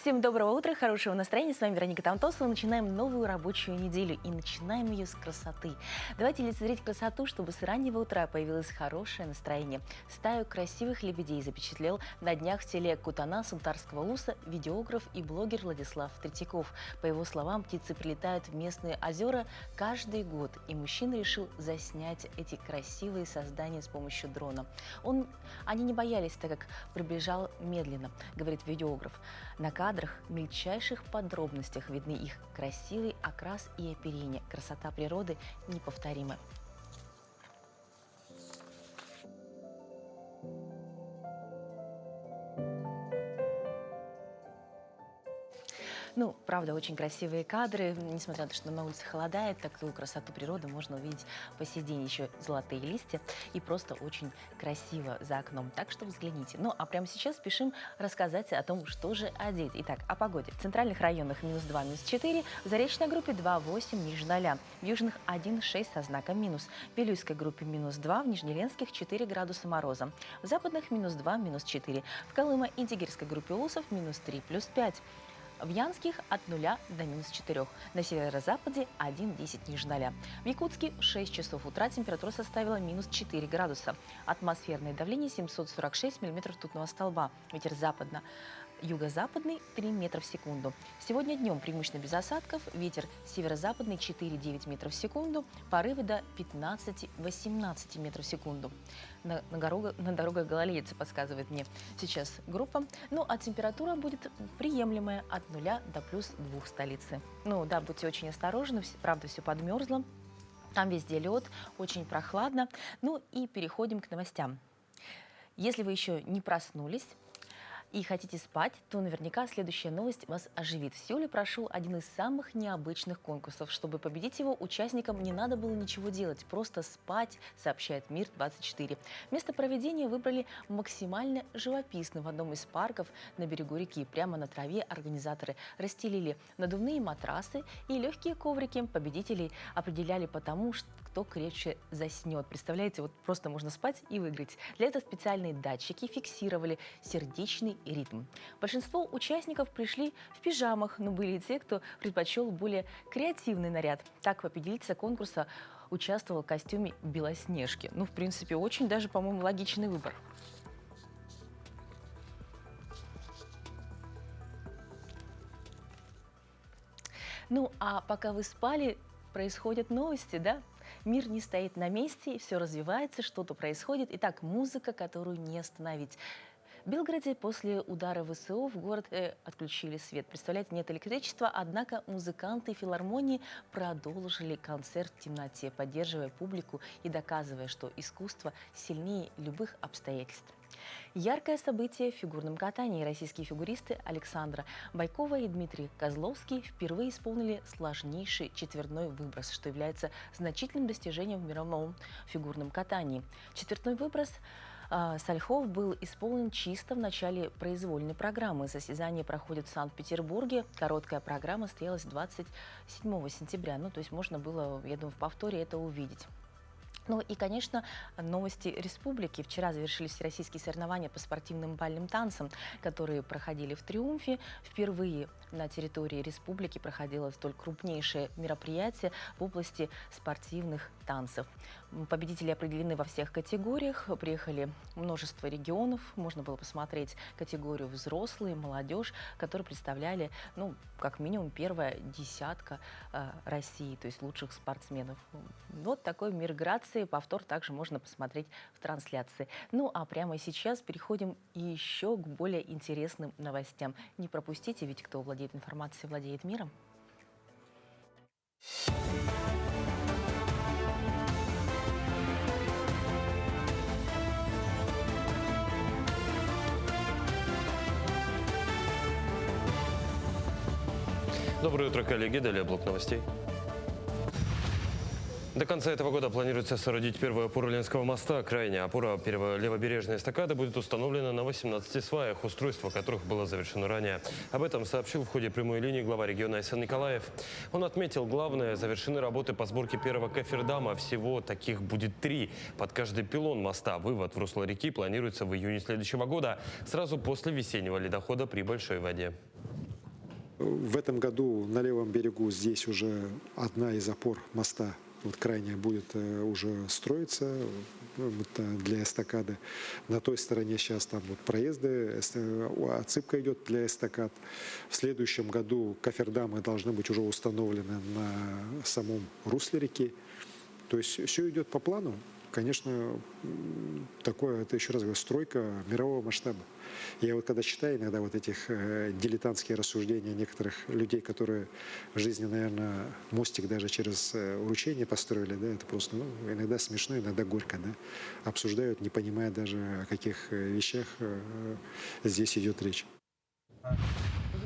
Всем доброго утра, хорошего настроения. С вами Вероника Тантосова. Начинаем новую рабочую неделю и начинаем ее с красоты. Давайте лицезреть красоту, чтобы с раннего утра появилось хорошее настроение. Стаю красивых лебедей запечатлел на днях в селе Кутана Сунтарского Луса видеограф и блогер Владислав Третьяков. По его словам, птицы прилетают в местные озера каждый год, и мужчина решил заснять эти красивые создания с помощью дрона. Они не боялись, так как приближал медленно, говорит видеограф. На кадрах в мельчайших подробностях видны их красивый окрас и оперение. Красота природы неповторима. Правда, очень красивые кадры. Несмотря на то, что на улице холодает, такую красоту природы можно увидеть по сей день. Еще золотые листья и просто очень красиво за окном. Так что взгляните. А прямо сейчас спешим рассказать о том, что же одеть. Итак, о погоде. В центральных районах -2, -4, в Заречной группе 2,8 ниже 0, в южных 1,6 со знаком минус, в Вилюйской группе -2, в Нижнеленских 4 градуса мороза, в западных -2, -4, в Колыма и Дигирской группе Усов -3, +5. В Янских от 0 до -4. На северо-западе 1,10 ниже 0. В Якутске в 6 часов утра температура составила -4 градуса. Атмосферное давление 746 миллиметров ртутного столба. Ветер юго-западный 3 метра в секунду. Сегодня днем преимущественно без осадков. Ветер северо-западный 4,9 метров в секунду. Порывы до 15-18 метров в секунду. На дорогах гололедица, подсказывает мне сейчас группа. А температура будет приемлемая от 0 до +2 в столице. Да, будьте очень осторожны. Правда, все подмерзло. Там везде лед, очень прохладно. И переходим к новостям. Если вы еще не проснулись и хотите спать, то наверняка следующая новость вас оживит. В Сеуле прошел один из самых необычных конкурсов. Чтобы победить его, участникам не надо было ничего делать, просто спать, сообщает Мир-24. Место проведения выбрали максимально живописно. В одном из парков на берегу реки, прямо на траве, организаторы расстелили надувные матрасы и легкие коврики. Победителей определяли по тому, кто крепче заснет. Представляете, просто можно спать и выиграть. Для этого специальные датчики фиксировали сердечный ритм. Большинство участников пришли в пижамах, но были и те, кто предпочел более креативный наряд. Так победительница конкурса участвовала в костюме Белоснежки. В принципе, очень даже, по-моему, логичный выбор. А пока вы спали, происходят новости, да? Мир не стоит на месте, все развивается, что-то происходит. Итак, музыка, которую не остановить. В Белгороде после удара ВСУ в город отключили свет. Представляете, нет электричества, однако музыканты филармонии продолжили концерт в темноте, поддерживая публику и доказывая, что искусство сильнее любых обстоятельств. Яркое событие в фигурном катании. Российские фигуристы Александра Байкова и Дмитрий Козловский впервые исполнили сложнейший четверной выброс, что является значительным достижением в мировом фигурном катании. Четверной выброс сальхов был исполнен чисто в начале произвольной программы. Состязание проходит в Санкт-Петербурге. Короткая программа состоялась 27 сентября. То есть можно было, я думаю, в повторе это увидеть. И, конечно, новости республики. Вчера завершились всероссийские соревнования по спортивным бальным танцам, которые проходили в Триумфе. Впервые на территории республики проходило столь крупнейшее мероприятие в области спортивных танцев. Победители определены во всех категориях. Приехали множество регионов. Можно было посмотреть категорию взрослые, молодежь, которые представляли, как минимум, первая десятка России, то есть лучших спортсменов. Вот такой мир грации. Повтор также можно посмотреть в трансляции. А прямо сейчас переходим еще к более интересным новостям. Не пропустите, ведь кто владеет информацией, владеет миром. Доброе утро, коллеги. Далее блок новостей. До конца этого года планируется соорудить первую опору Ленского моста. Крайняя опора левобережной эстакады будет установлена на 18 сваях, устройство которых было завершено ранее. Об этом сообщил в ходе прямой линии глава региона Айсан Николаев. Он отметил, главное, завершены работы по сборке первого кофердама. Всего таких будет 3 под каждый пилон моста. Вывод в русло реки планируется в июне следующего года, сразу после весеннего ледохода при большой воде. В этом году на левом берегу здесь уже одна из опор моста, вот крайняя, будет уже строиться для эстакады. На той стороне сейчас там вот проезды, отсыпка идет для эстакад. В следующем году кофердамы должны быть уже установлены на самом русле реки. То есть все идет по плану. Конечно, такое, это еще раз говорю, стройка мирового масштаба. Я вот когда читаю иногда вот этих дилетантские рассуждения некоторых людей, которые в жизни, наверное, мостик даже через уручение построили, да, это просто иногда смешно, иногда горько, да, обсуждают, не понимая даже, о каких вещах здесь идет речь.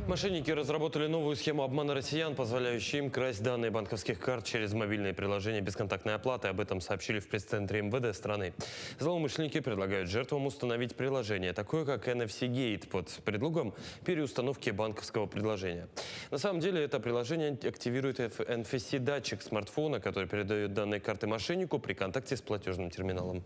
Мошенники разработали новую схему обмана россиян, позволяющую им красть данные банковских карт через мобильные приложения бесконтактной оплаты. Об этом сообщили в пресс-центре МВД страны. Злоумышленники предлагают жертвам установить приложение, такое как NFC Gate, под предлогом переустановки банковского предложения. На самом деле это приложение активирует NFC-датчик смартфона, который передает данные карты мошеннику при контакте с платежным терминалом.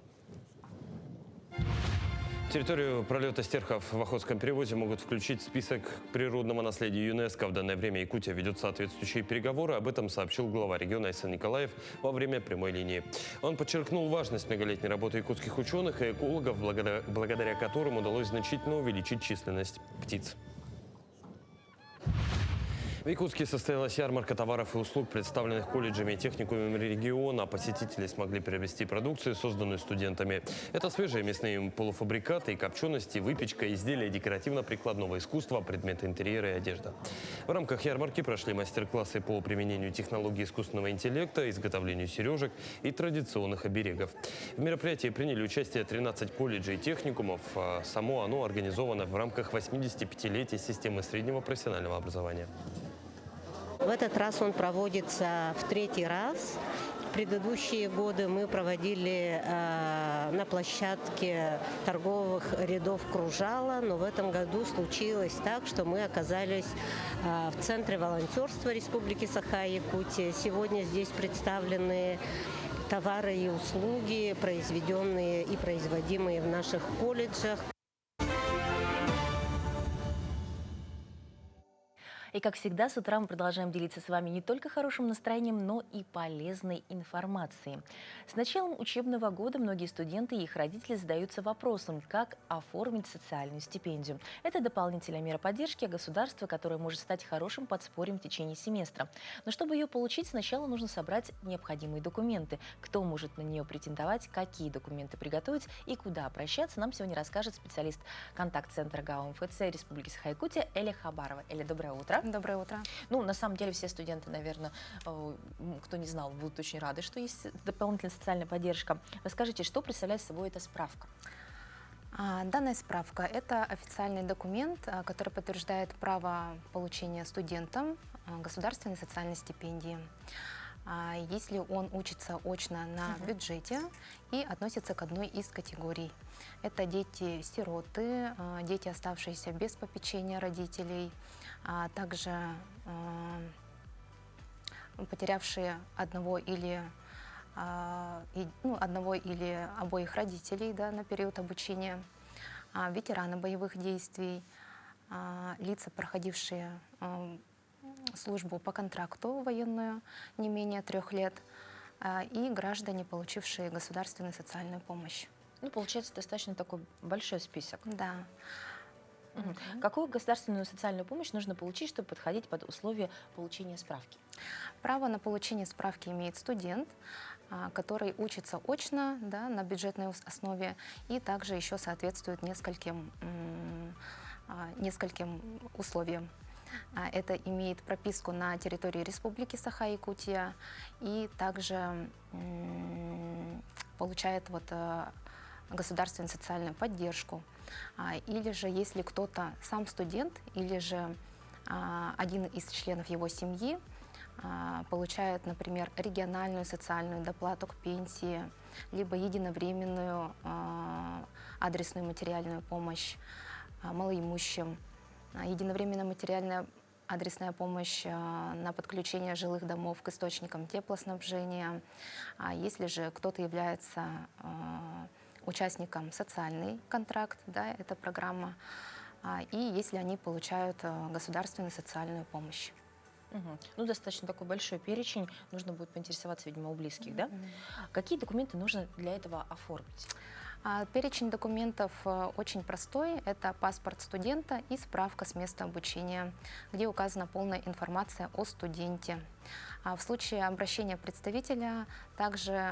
Территорию пролета Стерхов в Охотском перевозе могут включить в список природного наследия ЮНЕСКо. В данное время Якутия ведет соответствующие переговоры. Об этом сообщил глава региона Айсан Николаев во время прямой линии. Он подчеркнул важность многолетней работы якутских ученых и экологов, благодаря которым удалось значительно увеличить численность птиц. В Якутске состоялась ярмарка товаров и услуг, представленных колледжами и техникумами региона. Посетители смогли приобрести продукцию, созданную студентами. Это свежие мясные полуфабрикаты и копчености, выпечка, изделия декоративно-прикладного искусства, предметы интерьера и одежда. В рамках ярмарки прошли мастер-классы по применению технологий искусственного интеллекта, изготовлению сережек и традиционных оберегов. В мероприятии приняли участие 13 колледжей и техникумов. Само оно организовано в рамках 85-летия системы среднего профессионального образования. В этот раз он проводится в третий раз. В предыдущие годы мы проводили на площадке торговых рядов Кружала, но в этом году случилось так, что мы оказались в Центре волонтерства Республики Саха-Якутия. Сегодня здесь представлены товары и услуги, произведенные и производимые в наших колледжах. И, как всегда, с утра мы продолжаем делиться с вами не только хорошим настроением, но и полезной информацией. С началом учебного года многие студенты и их родители задаются вопросом, как оформить социальную стипендию. Это дополнительная мера поддержки государства, которая может стать хорошим подспорьем в течение семестра. Но чтобы ее получить, сначала нужно собрать необходимые документы. Кто может на нее претендовать, какие документы приготовить и куда обращаться, нам сегодня расскажет специалист контакт-центра ГАО МФЦ Республики Саха-Якутия Эля Хабарова. Эля, доброе утро. Доброе утро. Ну, на самом деле, все студенты, наверное, кто не знал, будут очень рады, что есть дополнительная социальная поддержка. Расскажите, что представляет собой эта справка? Данная справка – это официальный документ, который подтверждает право получения студентам государственной социальной стипендии, если он учится очно на бюджете и относится к одной из категорий. Это дети-сироты, дети, оставшиеся без попечения родителей, а также потерявшие одного или обоих родителей, да, на период обучения, ветераны боевых действий, лица, проходившие службу по контракту военную не менее 3 лет, и граждане, получившие государственную социальную помощь. Ну, получается, достаточно такой большой список. Да. Какую государственную социальную помощь нужно получить, чтобы подходить под условия получения справки? Право на получение справки имеет студент, который учится очно, да, на бюджетной основе и также еще соответствует нескольким условиям. Это имеет прописку на территории Республики Саха-Якутия и также получает государственную социальную поддержку. Или же, если кто-то сам студент, или же один из членов его семьи получает, например, региональную социальную доплату к пенсии, либо единовременную адресную материальную помощь малоимущим, единовременная материальная адресная помощь на подключение жилых домов к источникам теплоснабжения. Если же кто-то является участником социальный контракт, да, это программа и если они получают государственную социальную помощь. Мгм. Ну, достаточно такой большой перечень. Нужно будет поинтересоваться, видимо, у близких, да? Какие документы нужно для этого оформить? Перечень документов очень простой. Это паспорт студента и справка с места обучения, где указана полная информация о студенте. В случае обращения представителя также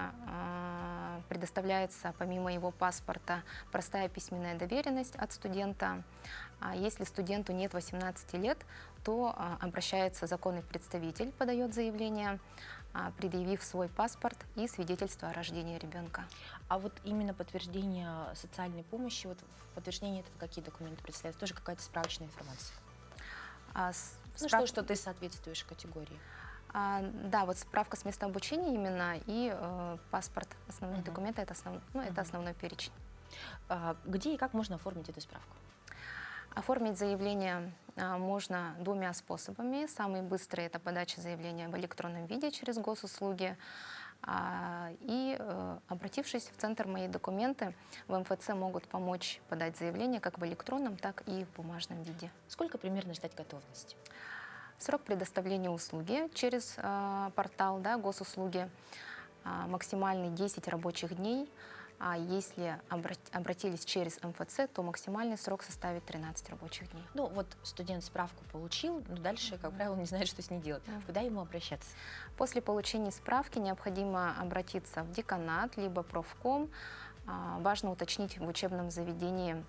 предоставляется помимо его паспорта простая письменная доверенность от студента. Если студенту нет 18 лет, то обращается законный представитель, подает заявление, предъявив свой паспорт и свидетельство о рождении ребенка. А вот именно подтверждение социальной помощи, вот в подтверждение этого какие документы представляют? Тоже какая-то справочная информация? Ну, что ты соответствуешь категории? Да, вот справка с места обучения именно и паспорт, основные документы, это основной перечень. Где и как можно оформить эту справку? Оформить заявление можно двумя способами. Самый быстрый – это подача заявления в электронном виде через госуслуги. И, обратившись в центр «Мои документы», в МФЦ могут помочь подать заявление как в электронном, так и в бумажном виде. Сколько примерно ждать готовности? Срок предоставления услуги через портал госуслуги максимальный 10 рабочих дней. А если обратились через МФЦ, то максимальный срок составит 13 рабочих дней. Ну, вот студент справку получил, но дальше, как правило, не знает, что с ней делать. Куда ему обращаться? После получения справки необходимо обратиться в деканат, либо профком. Важно уточнить в учебном заведении,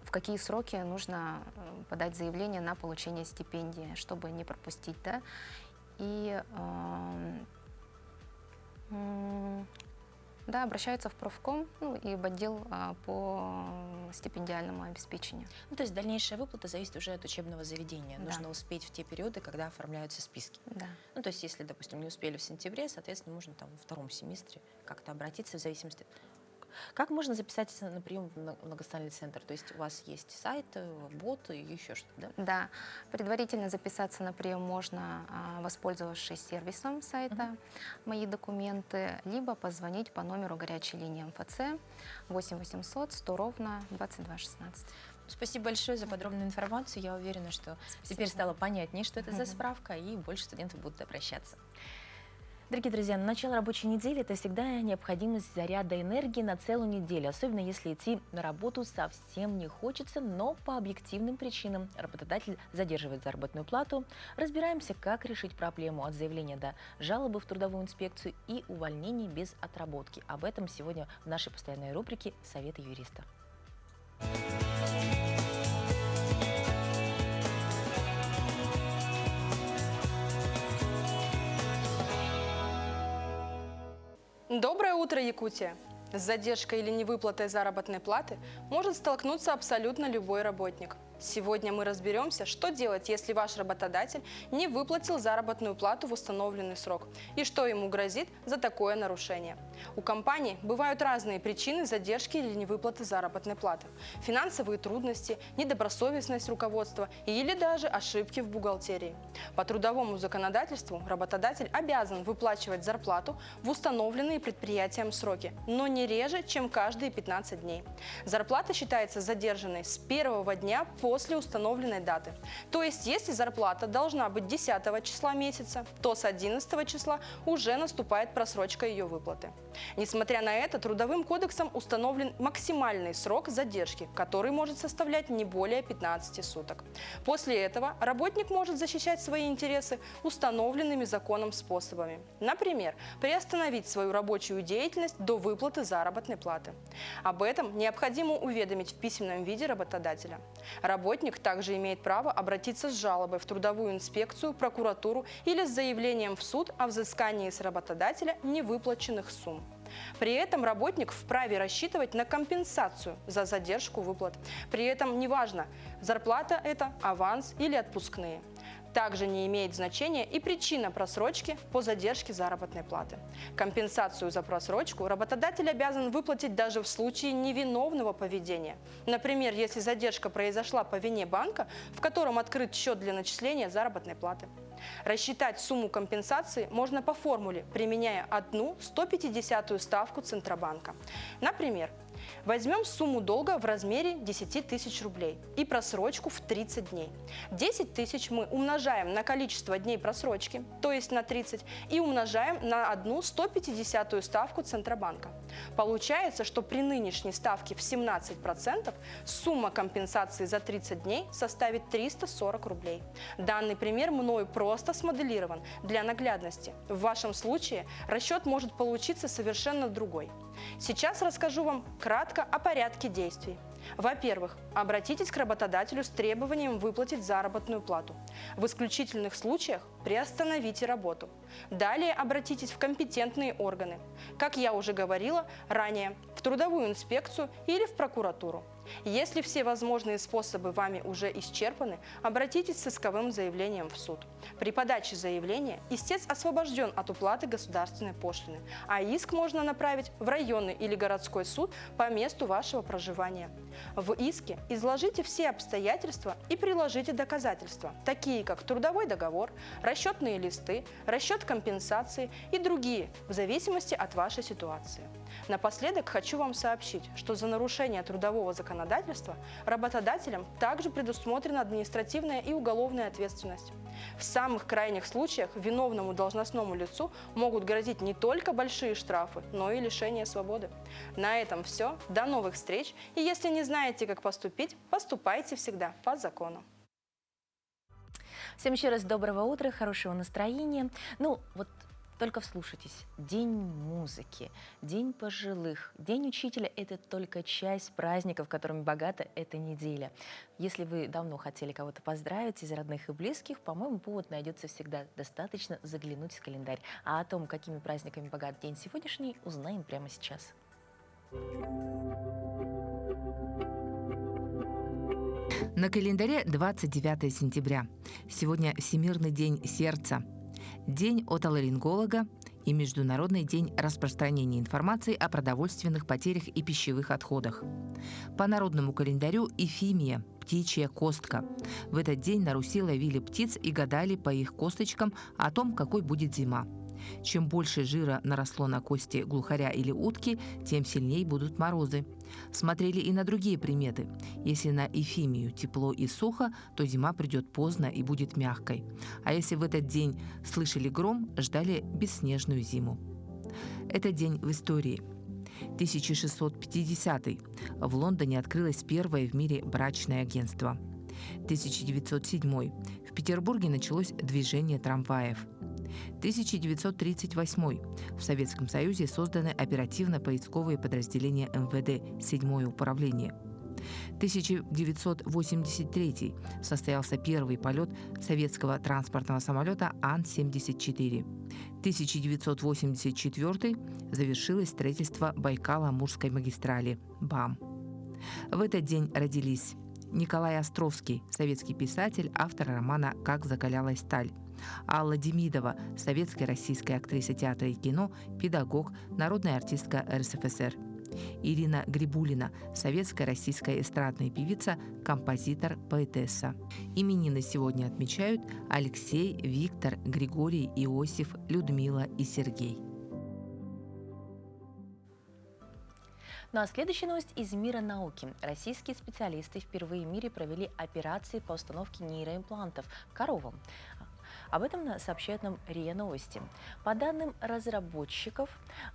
в какие сроки нужно подать заявление на получение стипендии, чтобы не пропустить, да. И да, обращаются в профком, ну, и в отдел по стипендиальному обеспечению. Ну, то есть дальнейшая выплата зависит уже от учебного заведения. Да. Нужно успеть в те периоды, когда оформляются списки. Да. Ну, то есть если, допустим, не успели в сентябре, соответственно, можно там во втором семестре как-то обратиться в зависимости. Как можно записаться на прием в многострадальный центр? То есть у вас есть сайт, бот и еще что-то, да? Да, предварительно записаться на прием можно, воспользовавшись сервисом сайта «Мои документы», либо позвонить по номеру горячей линии МФЦ 8 800 100 ровно 22 16. Спасибо большое за подробную информацию. Я уверена, что теперь стало понятнее, что это за справка, и больше студентов будут обращаться. Дорогие друзья, на начало рабочей недели – это всегда необходимость заряда энергии на целую неделю, особенно если идти на работу совсем не хочется, но по объективным причинам работодатель задерживает заработную плату. Разбираемся, как решить проблему от заявления до жалобы в трудовую инспекцию и увольнений без отработки. Об этом сегодня в нашей постоянной рубрике «Советы юриста». Доброе утро, Якутия! С задержкой или невыплатой заработной платы может столкнуться абсолютно любой работник. Сегодня мы разберемся, что делать, если ваш работодатель не выплатил заработную плату в установленный срок, и что ему грозит за такое нарушение. У компаний бывают разные причины задержки или невыплаты заработной платы. Финансовые трудности, недобросовестность руководства или даже ошибки в бухгалтерии. По трудовому законодательству работодатель обязан выплачивать зарплату в установленные предприятием сроки, но не реже, чем каждые 15 дней. Зарплата считается задержанной с первого дня после установленной даты. То есть, если зарплата должна быть 10 числа месяца, то с 11 числа уже наступает просрочка ее выплаты. Несмотря на это, Трудовым кодексом установлен максимальный срок задержки, который может составлять не более 15 суток. После этого работник может защищать свои интересы установленными законом способами. Например, приостановить свою рабочую деятельность до выплаты заработной платы. Об этом необходимо уведомить в письменном виде работодателя. Работник также имеет право обратиться с жалобой в трудовую инспекцию, прокуратуру или с заявлением в суд о взыскании с работодателя невыплаченных сумм. При этом работник вправе рассчитывать на компенсацию за задержку выплат. При этом неважно, зарплата это, аванс или отпускные. Также не имеет значения и причина просрочки по задержке заработной платы. Компенсацию за просрочку работодатель обязан выплатить даже в случае невиновного поведения. Например, если задержка произошла по вине банка, в котором открыт счет для начисления заработной платы. Рассчитать сумму компенсации можно по формуле, применяя одну 150-ю ставку Центробанка. Например, Возьмем сумму долга в размере 10 тысяч рублей и просрочку в 30 дней. 10 тысяч мы умножаем на количество дней просрочки, то есть на 30, и умножаем на одну 150-ю ставку Центробанка. Получается, что при нынешней ставке в 17% сумма компенсации за 30 дней составит 340 рублей. Данный пример мною просто смоделирован для наглядности. В вашем случае расчет может получиться совершенно другой. Сейчас расскажу вам кратко о порядке действий. Во-первых, обратитесь к работодателю с требованием выплатить заработную плату. В исключительных случаях приостановите работу. Далее обратитесь в компетентные органы. Как я уже говорила ранее, в трудовую инспекцию или в прокуратуру. Если все возможные способы вами уже исчерпаны, обратитесь с исковым заявлением в суд. При подаче заявления истец освобожден от уплаты государственной пошлины, а иск можно направить в районный или городской суд по месту вашего проживания. В иске изложите все обстоятельства и приложите доказательства, такие как трудовой договор, расчетные листы, расчет компенсации и другие, в зависимости от вашей ситуации. Напоследок хочу вам сообщить, что за нарушение трудового законодательства работодателям также предусмотрена административная и уголовная ответственность. В самых крайних случаях виновному должностному лицу могут грозить не только большие штрафы, но и лишение свободы. На этом все. До новых встреч. И если не знаете, как поступить, поступайте всегда по закону. Всем еще раз доброго утра, хорошего настроения. Ну, вот только вслушайтесь. День музыки, День пожилых, День учителя – это только часть праздников, которыми богата эта неделя. Если вы давно хотели кого-то поздравить из родных и близких, по-моему, повод найдется всегда. Достаточно заглянуть в календарь. А о том, какими праздниками богат день сегодняшний, узнаем прямо сейчас. На календаре 29 сентября. Сегодня Всемирный день сердца, День отоларинголога и Международный день распространения информации о продовольственных потерях и пищевых отходах. По народному календарю Ифимия – птичья костка. В этот день на Руси ловили птиц и гадали по их косточкам о том, какой будет зима. Чем больше жира наросло на кости глухаря или утки, тем сильнее будут морозы. Смотрели и на другие приметы. Если на Ифимию тепло и сухо, то зима придет поздно и будет мягкой. А если в этот день слышали гром, ждали бесснежную зиму. Это день в истории. 1650. В Лондоне открылось первое в мире брачное агентство. 1907. В Петербурге началось движение трамваев. 1938. В Советском Союзе созданы оперативно-поисковые подразделения МВД, 7-е управление. 1983. Состоялся первый полет советского транспортного самолета Ан-74. 1984. Завершилось строительство Байкало-Амурской магистрали, БАМ. В этот день родились Николай Островский, советский писатель, автор романа «Как закалялась сталь». Алла Демидова, советская российская актриса театра и кино, педагог, народная артистка РСФСР. Ирина Грибулина, советская российская эстрадная певица, композитор, поэтесса. Именины сегодня отмечают Алексей, Виктор, Григорий, Иосиф, Людмила и Сергей. Ну а следующая новость из мира науки. Российские специалисты впервые в мире провели операции по установке нейроимплантов коровам. Об этом сообщают нам РИА Новости. По данным разработчиков,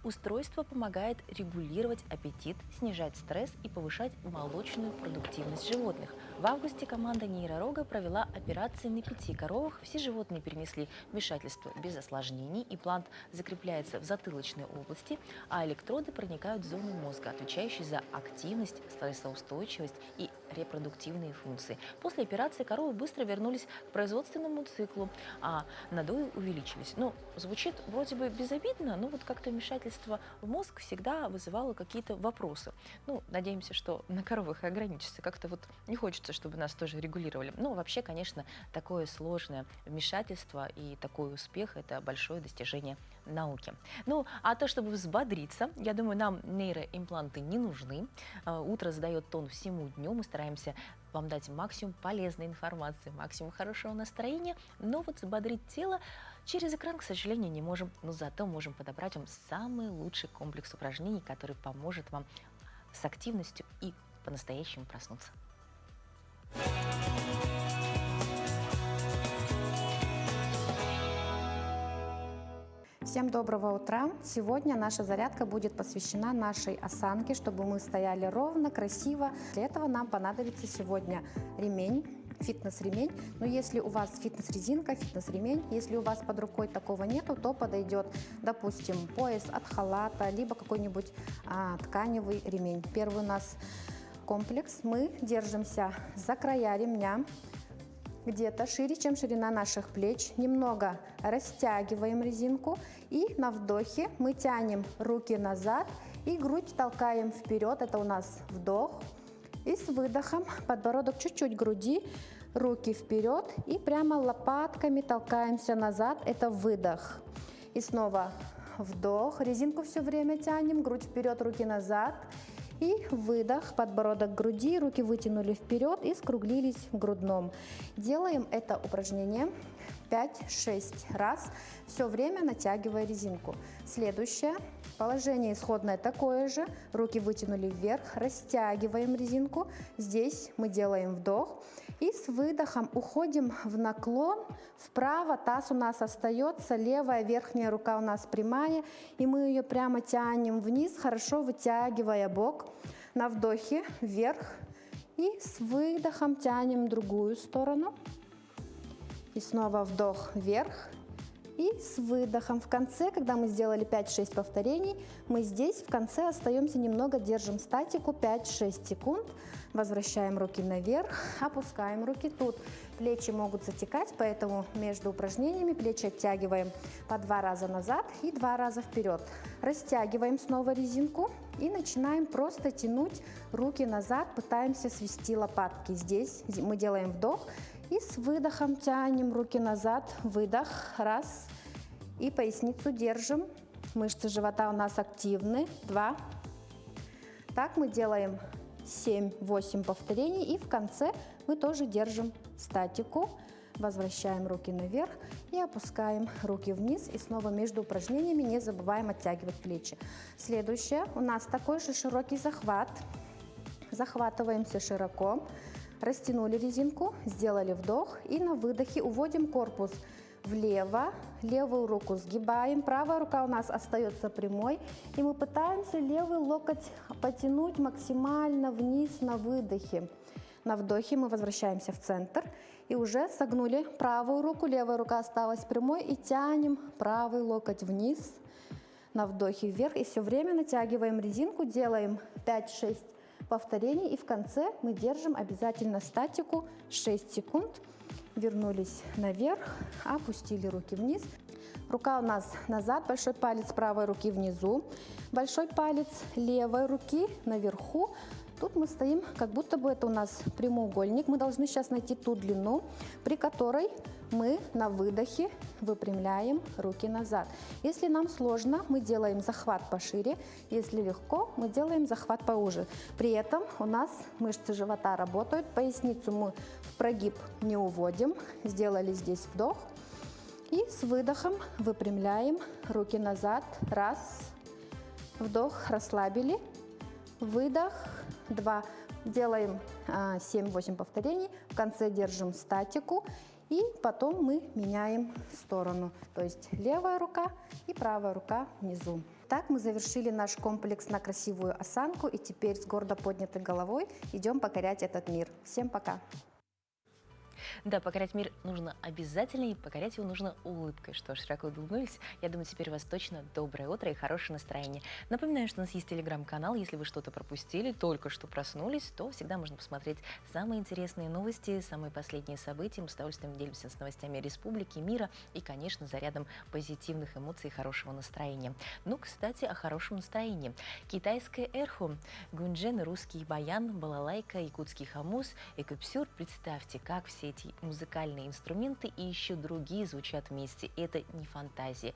устройство помогает регулировать аппетит, снижать стресс и повышать молочную продуктивность животных. В августе команда нейророга провела операции на 5 коровах. Все животные перенесли вмешательство без осложнений. Имплант закрепляется в затылочной области, а электроды проникают в зону мозга, отвечающие за активность, стрессоустойчивость и репродуктивные функции. После операции коровы быстро вернулись к производственному циклу, а надои увеличились. Ну, звучит вроде бы безобидно, но вот как-то вмешательство в мозг всегда вызывало какие-то вопросы. Ну, надеемся, что на коровах и ограничится. Как-то вот не хочется, чтобы нас тоже регулировали. Ну, вообще, конечно, такое сложное вмешательство и такой успех – это большое достижение науки. Ну, а то, чтобы взбодриться, я думаю, нам нейроимпланты не нужны. Утро задает тон всему дню. Мы стараемся вам дать максимум полезной информации, максимум хорошего настроения, но вот взбодрить тело через экран, к сожалению, не можем, но зато можем подобрать вам самый лучший комплекс упражнений, который поможет вам с активностью и по-настоящему проснуться. Всем доброго утра! Сегодня наша зарядка будет посвящена нашей осанке, чтобы мы стояли ровно, красиво. Для этого нам понадобится сегодня ремень, фитнес-ремень. Но если у вас фитнес-резинка, фитнес-ремень, если у вас под рукой такого нету, то подойдет, допустим, пояс от халата, либо какой-нибудь тканевый ремень. Первый у нас комплекс. Мы держимся за края ремня, где-то шире, чем ширина наших плеч. Немного растягиваем резинку и на вдохе мы тянем руки назад и грудь толкаем вперед. Это у нас вдох. И с выдохом подбородок чуть-чуть груди, руки вперед и прямо лопатками толкаемся назад. Это выдох. И снова вдох. Резинку все время тянем, грудь вперед, руки назад. И выдох, подбородок к груди, руки вытянули вперед и скруглились в грудном. Делаем это упражнение 5-6 раз, все время натягивая резинку. Следующее. Положение исходное такое же. Руки вытянули вверх, растягиваем резинку. Здесь мы делаем вдох. И с выдохом уходим в наклон вправо. Таз у нас остается, левая верхняя рука у нас прямая. И мы ее прямо тянем вниз, хорошо вытягивая бок. На вдохе вверх. И с выдохом тянем другую сторону. И снова вдох вверх. И с выдохом в конце, когда мы сделали 5-6 повторений, мы здесь в конце остаемся немного, держим статику 5-6 секунд. Возвращаем руки наверх, опускаем руки. Тут плечи могут затекать, поэтому между упражнениями плечи оттягиваем по 2 раза назад и 2 раза вперед. Растягиваем снова резинку и начинаем просто тянуть руки назад, пытаемся свести лопатки. Здесь мы делаем вдох. И с выдохом тянем руки назад, выдох, раз. И поясницу держим, мышцы живота у нас активны, 2. Так мы делаем 7-8 повторений. И в конце мы тоже держим статику. Возвращаем руки наверх и опускаем руки вниз. И снова между упражнениями не забываем оттягивать плечи. Следующее. У нас такой же широкий захват. Захватываемся широко. Растянули резинку, сделали вдох и на выдохе уводим корпус влево, левую руку сгибаем, правая рука у нас остается прямой, и мы пытаемся левый локоть потянуть максимально вниз на выдохе. На вдохе мы возвращаемся в центр и уже согнули правую руку, левая рука осталась прямой и тянем правый локоть вниз, на вдохе вверх и все время натягиваем резинку, делаем 5-6 повторений и в конце мы держим обязательно статику 6 секунд. Вернулись наверх, опустили руки вниз. Рука у нас назад, большой палец правой руки внизу, большой палец левой руки наверху. Тут мы стоим, как будто бы это у нас прямоугольник. Мы должны сейчас найти ту длину, при которой мы на выдохе выпрямляем руки назад. Если нам сложно, мы делаем захват пошире. Если легко, мы делаем захват поуже. При этом у нас мышцы живота работают. Поясницу мы в прогиб не уводим. Сделали здесь вдох. И с выдохом выпрямляем руки назад. Раз. Вдох, расслабили. Выдох. 2. Делаем 7-8 повторений. В конце держим статику. И потом мы меняем сторону. То есть левая рука и правая рука внизу. Так мы завершили наш комплекс на красивую осанку. И теперь с гордо поднятой головой идем покорять этот мир. Всем пока! Да, покорять мир нужно обязательно, и покорять его нужно улыбкой. Что ж, широко улыбнулись. Я думаю, теперь у вас точно доброе утро и хорошее настроение. Напоминаю, что у нас есть телеграм-канал. Если вы что-то пропустили, только что проснулись, то всегда можно посмотреть самые интересные новости, самые последние события. Мы с удовольствием делимся с новостями республики, мира и, конечно, зарядом позитивных эмоций и хорошего настроения. Ну, кстати, о хорошем настроении. Китайское эрху, гунджен, русский баян, балалайка, якутский хамус и купсюр. Представьте, как все эти музыкальные инструменты и еще другие звучат вместе. Это не фантазия.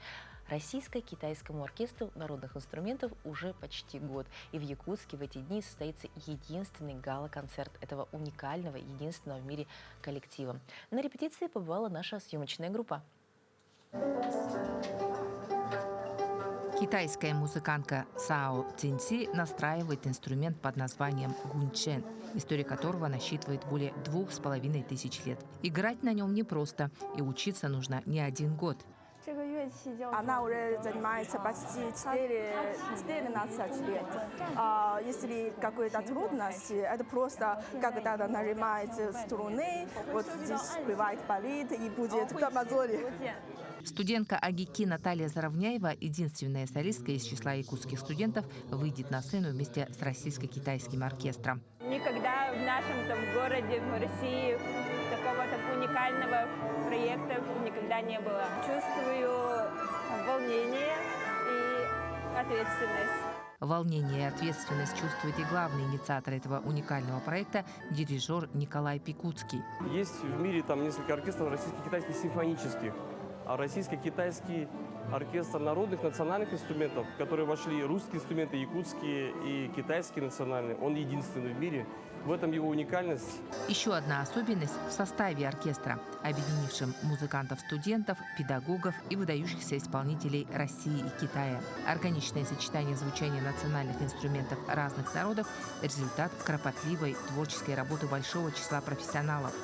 Российско-китайскому оркестру народных инструментов уже почти год. И в Якутске в эти дни состоится единственный гала-концерт этого уникального, единственного в мире коллектива. На репетиции побывала наша съемочная группа. Китайская музыкантка Цао Циньси настраивает инструмент под названием гунчэн, история которого насчитывает более 2500 лет. Играть на нем непросто, и учиться нужно не 1 год. Она уже занимается почти 14 лет. Если какая-то трудность, это просто когда она нажимает струны, вот здесь бывает болит и будет мозоли. Студентка АГИКИ Наталья Заровняева, единственная солистка из числа якутских студентов, выйдет на сцену вместе с российско-китайским оркестром. Никогда в нашем городе, в России, такого уникального проекта никогда не было. Чувствую волнение и ответственность. Волнение и ответственность чувствует и главный инициатор этого уникального проекта – дирижер Николай Пикуцкий. Есть в мире несколько оркестров российско-китайских симфонических. А российско-китайский оркестр народных национальных инструментов, в которые вошли русские инструменты, якутские и китайские национальные, он единственный в мире. В этом его уникальность. Еще одна особенность в составе оркестра, объединившем музыкантов-студентов, педагогов и выдающихся исполнителей России и Китая. Органичное сочетание звучания национальных инструментов разных народов – результат кропотливой творческой работы большого числа профессионалов.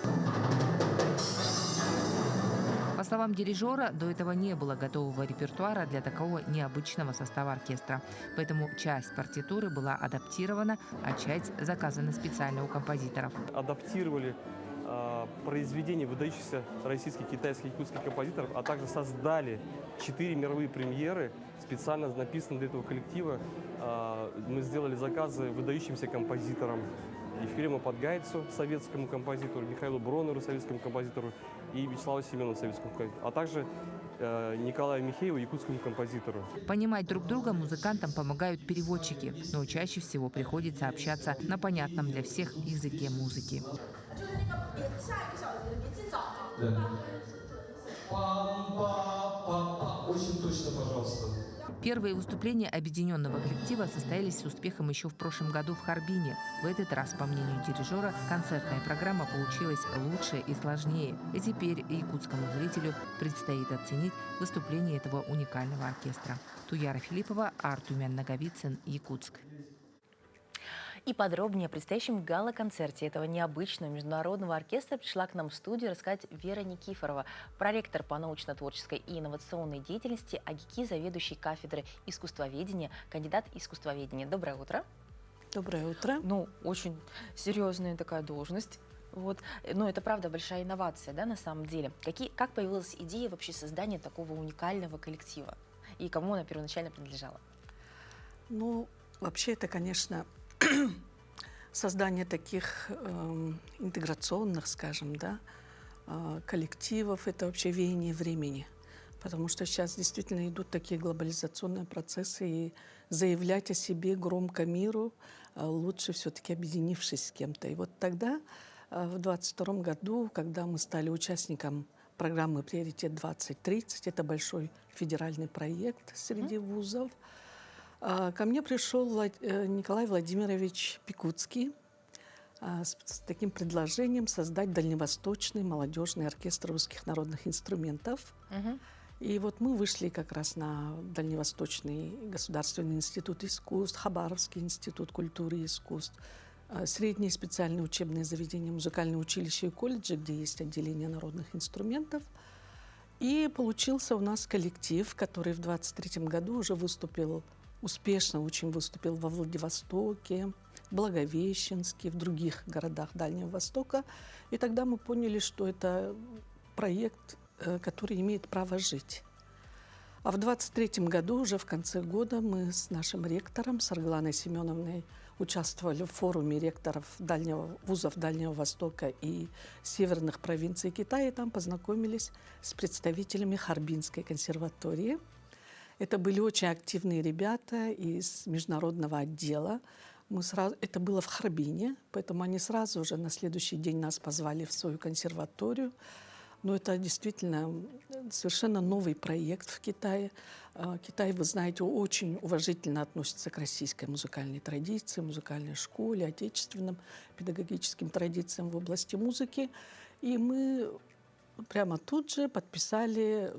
По словам дирижера, до этого не было готового репертуара для такого необычного состава оркестра. Поэтому часть партитуры была адаптирована, а часть заказана специально у композиторов. Адаптировали произведения выдающихся российских, китайских, якутских композиторов, а также создали 4 мировые премьеры, специально написанные для этого коллектива. Мы сделали заказы выдающимся композиторам. Ефремову Подгайцу, советскому композитору, Михаилу Бронеру, советскому композитору, и Вячеславу Семенову, советскому композитору, а также Николаю Михееву, якутскому композитору. Понимать друг друга музыкантам помогают переводчики, но чаще всего приходится общаться на понятном для всех языке музыки. Очень точно, пожалуйста. Первые выступления объединенного коллектива состоялись с успехом еще в прошлом году в Харбине. В этот раз, по мнению дирижера, концертная программа получилась лучше и сложнее. И теперь якутскому зрителю предстоит оценить выступление этого уникального оркестра. Туяра Филиппова, Артумен Наговицын, Якутск. И подробнее о предстоящем гала-концерте этого необычного международного оркестра пришла к нам в студию рассказать Вера Никифорова, проректор по научно-творческой и инновационной деятельности АГИКИ, заведующий кафедрой искусствоведения, кандидат искусствоведения. Доброе утро. Доброе утро. Очень серьезная такая должность. Но это, правда, большая инновация, да, на самом деле. Как появилась идея вообще создания такого уникального коллектива? И кому она первоначально принадлежала? Вообще это, конечно, создание таких интеграционных, скажем, коллективов – это вообще веяние времени. Потому что сейчас действительно идут такие глобализационные процессы, и заявлять о себе громко миру лучше все-таки объединившись с кем-то. И вот тогда, в 2022 году, когда мы стали участником программы «Приоритет-2030», это большой федеральный проект среди вузов, ко мне пришел Николай Владимирович Пикуцкий с таким предложением создать дальневосточный молодежный оркестр русских народных инструментов. И вот мы вышли как раз на Дальневосточный государственный институт искусств, Хабаровский институт культуры и искусств, средние специальные учебные заведения, музыкальные училища и колледжи, где есть отделение народных инструментов. И получился у нас коллектив, который в 2023 году уже успешно очень выступил во Владивостоке, Благовещенске, в других городах Дальнего Востока. И тогда мы поняли, что это проект, который имеет право жить. А в 2023 году, уже в конце года, мы с нашим ректором, с Аргланой Семеновной, участвовали в форуме ректоров вузов Дальнего Востока и северных провинций Китая. И там познакомились с представителями Харбинской консерватории. Это были очень активные ребята из международного отдела. Это было в Харбине, поэтому они сразу же на следующий день нас позвали в свою консерваторию. Но это действительно совершенно новый проект в Китае. Китай, вы знаете, очень уважительно относится к российской музыкальной традиции, музыкальной школе, отечественным педагогическим традициям в области музыки. И мы прямо тут же подписали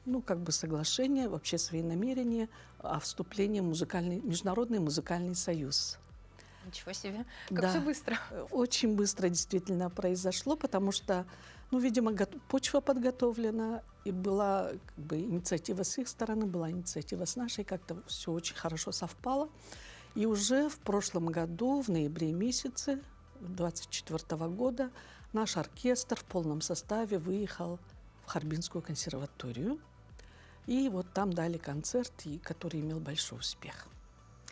ну, как бы соглашение, вообще свои намерения о вступлении в Международный музыкальный союз. Ничего себе, как Да, все быстро. очень быстро действительно произошло, потому что, ну, видимо, почва подготовлена, и была как бы инициатива с их стороны, была инициатива с нашей, как-то все очень хорошо совпало. И уже в прошлом году, в ноябре месяце 2024 года, наш оркестр в полном составе выехал в Харбинскую консерваторию. И вот там дали концерт, который имел большой успех.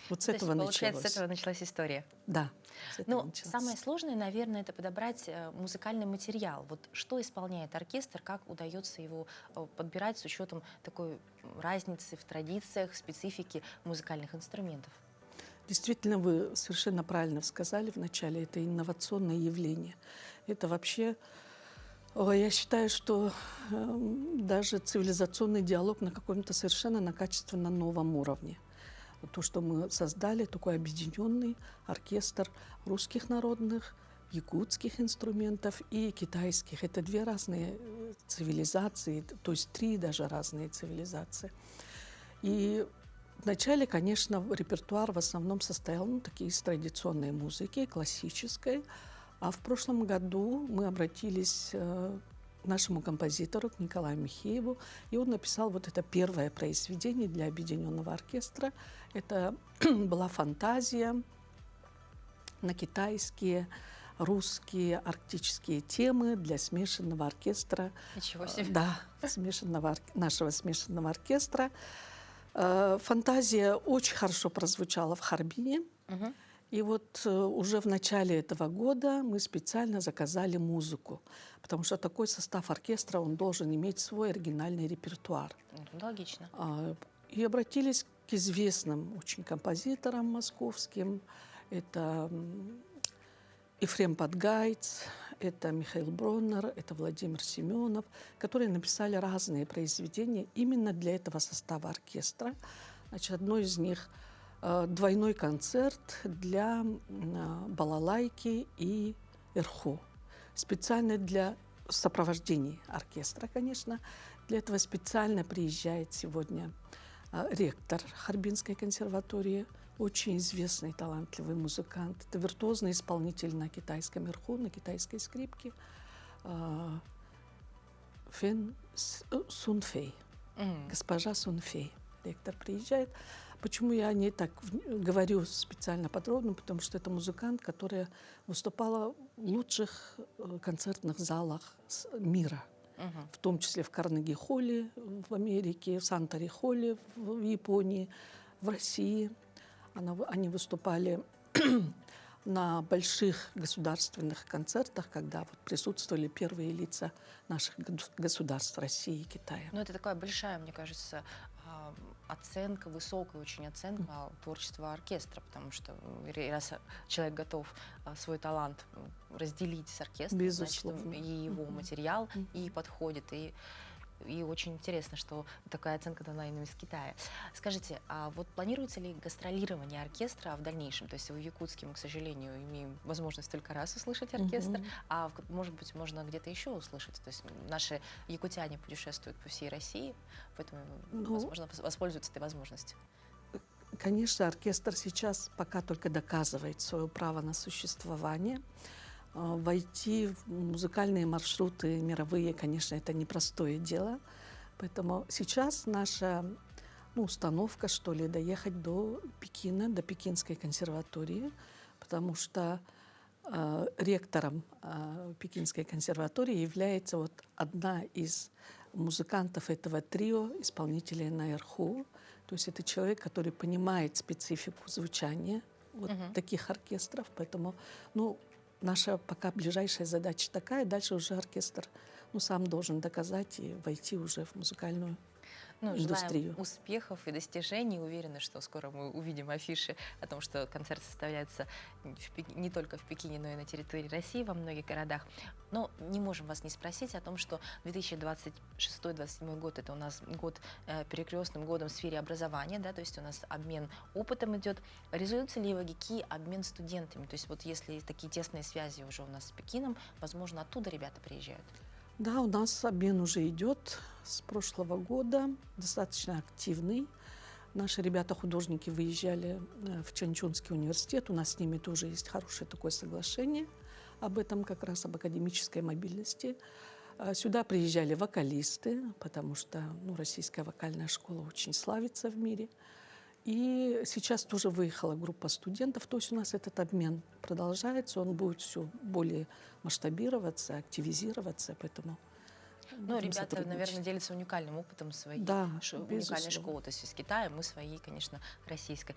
Вот с То этого есть, получается, началось. с этого началась история. Да. с этого Ну, началось. самое сложное, наверное, это подобрать музыкальный материал. Вот что исполняет оркестр, как удается его подбирать с учетом такой разницы в традициях, специфике музыкальных инструментов? Действительно, вы совершенно правильно сказали вначале, это инновационное явление. Это вообще, я считаю, что даже цивилизационный диалог на каком-то совершенно на качественно новом уровне. То, что мы создали, такой объединенный оркестр русских народных, якутских инструментов и китайских. Это две разные цивилизации, то есть три даже разные цивилизации. И вначале, конечно, репертуар в основном состоял такие из традиционной музыки, классической. А в прошлом году мы обратились к нашему композитору, к Николаю Михееву, и он написал вот это первое произведение для объединенного оркестра. Это была фантазия на китайские, русские, арктические темы для смешанного оркестра. Ничего себе. Да, нашего смешанного оркестра. Фантазия очень хорошо прозвучала в Харбине. Угу. И вот уже в начале этого года мы специально заказали музыку, потому что такой состав оркестра, он должен иметь свой оригинальный репертуар. Логично. И обратились к известным очень композиторам московским. Это Ефрем Подгайц, это Михаил Броннер, это Владимир Семенов, которые написали разные произведения именно для этого состава оркестра. Значит, одно из них двойной концерт для балалайки и эрху. Специально для сопровождения оркестра, конечно. Для этого специально приезжает сегодня ректор Харбинской консерватории, очень известный, талантливый музыкант. Это виртуозный исполнитель на китайском эрху, на китайской скрипке Фэн Сунфэй. Госпожа Сунфэй. Ректор приезжает. Почему я о ней так говорю специально подробно? Потому что это музыкант, которая выступала в лучших концертных залах мира. В том числе в Карнеги-холле в Америке, в Сантори-холле в Японии, в России. Они выступали на больших государственных концертах, когда вот присутствовали первые лица наших государств России и Китая. Ну, это такая большая, мне кажется, оценка, высокая очень оценка творчества оркестра, потому что раз человек готов свой талант разделить с оркестром, безусловно, значит, и его материал и подходит, и очень интересно, что такая оценка дана именно из Китая. Скажите, а вот планируется ли гастролирование оркестра в дальнейшем? То есть в Якутске мы, к сожалению, имеем возможность только раз услышать оркестр, а может быть, можно где-то еще услышать. То есть наши якутяне путешествуют по всей России, поэтому, возможно, воспользуются этой возможностью. Конечно, оркестр сейчас пока только доказывает свое право на существование. Войти в музыкальные маршруты мировые, конечно, это непростое дело. Поэтому сейчас наша установка, что ли, доехать до Пекина, до Пекинской консерватории, потому что ректором Пекинской консерватории является вот одна из музыкантов этого трио, исполнителей на эрху. То есть это человек, который понимает специфику звучания вот таких оркестров. Поэтому, наша пока ближайшая задача такая, дальше уже оркестр сам должен доказать и войти уже в музыкальную индустрию. Желаем успехов и достижений. Уверена, что скоро мы увидим афиши о том, что концерт составляется не только в Пекине, но и на территории России, во многих городах. Но не можем вас не спросить о том, что 2026-2027 год — это у нас год перекрестным годом в сфере образования, да, то есть у нас обмен опытом идет. Реализуется ли в АГИКИ обмен студентами? То есть вот если такие тесные связи уже у нас с Пекином, возможно, оттуда ребята приезжают? Да, у нас обмен уже идет с прошлого года, достаточно активный. Наши ребята-художники выезжали в Чанчунский университет, у нас с ними тоже есть хорошее такое соглашение об этом, как раз об академической мобильности. Сюда приезжали вокалисты, потому что российская вокальная школа очень славится в мире. И сейчас тоже выехала группа студентов, то есть у нас этот обмен продолжается, он будет все более масштабироваться, активизироваться, поэтому... Ребята, наверное, делятся уникальным опытом своей уникальной школы. То есть из Китая, мы своей, конечно, российской.